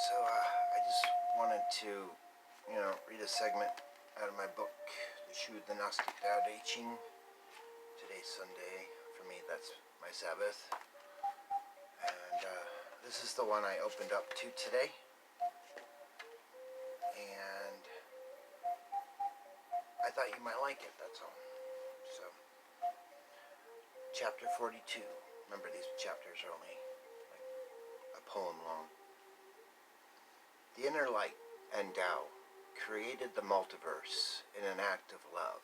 I just wanted to, read a segment out of my book, The Gnostic Ching. Today's Sunday. For me, that's my Sabbath. And this is the one I opened up to today. And I thought you might like it, that's all. So, chapter 42. Remember, these chapters are only like a poem long. The inner light and Tao created the multiverse in an act of love,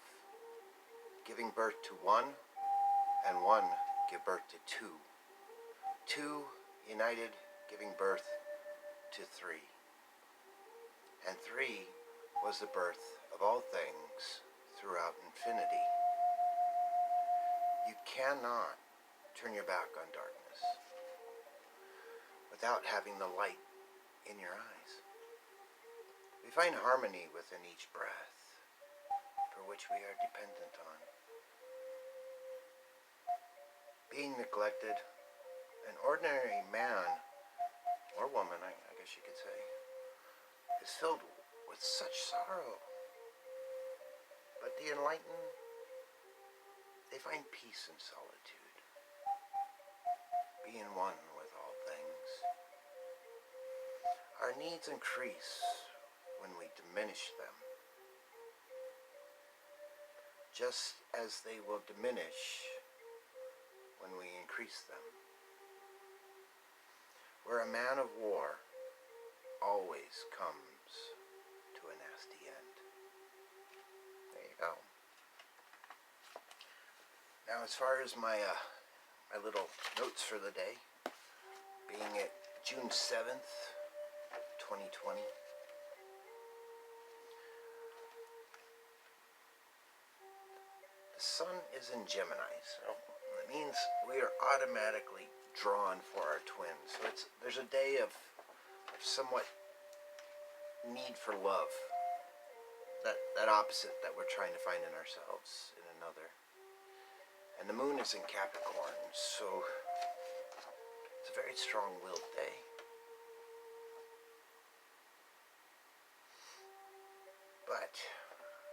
giving birth to one, and one give birth to two. Two united, giving birth to three. And three was the birth of all things throughout infinity. You cannot turn your back on darkness without having the light in your eyes. We find harmony within each breath, for which we are dependent on. Being neglected, an ordinary man, or woman, I guess you could say, is filled with such sorrow. But the enlightened, they find peace in solitude, being one with all things. Our needs increase when we diminish them, just as they will diminish when we increase them. Where a man of war always comes to a nasty end. There you go. Now, as far as my little notes for the day, being it June 7th, 2020. The sun is in Gemini, so that means we are automatically drawn for our twin. So there's a day of somewhat need for love, that opposite that we're trying to find in ourselves in another. And the moon is in Capricorn, so it's a very strong-willed day. But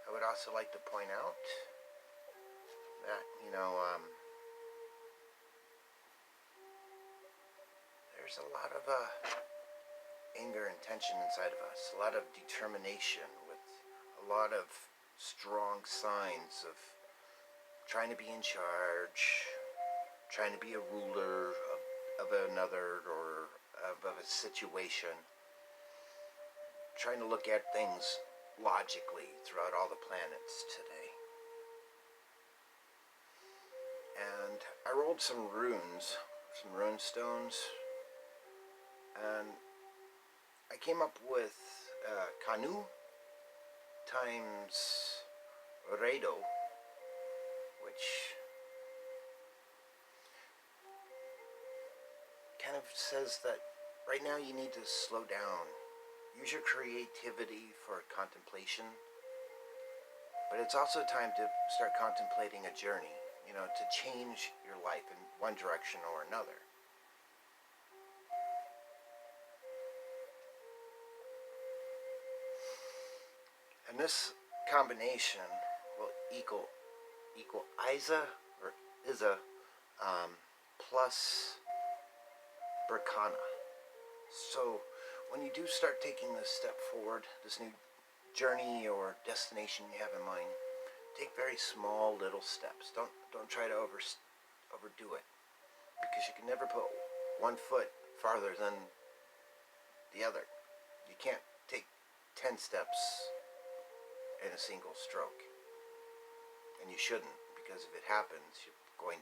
I would also like to point out that, there's a lot of anger and tension inside of us, a lot of determination with a lot of strong signs of trying to be in charge, trying to be a ruler of another or of a situation, trying to look at things logically throughout all the planets today. And I rolled some runes, some rune stones, and I came up with Kanu times Redo, which kind of says that right now you need to slow down. Use your creativity for contemplation, but it's also time to start contemplating a journey, to change your life in one direction or another. And this combination will equal Isa or Iza plus Berkana. So when you do start taking this step forward, this new journey or destination you have in mind, take very small little steps. Don't try to overdo it, because you can never put one foot farther than the other. You can't take 10 steps in a single stroke, and you shouldn't, because if it happens,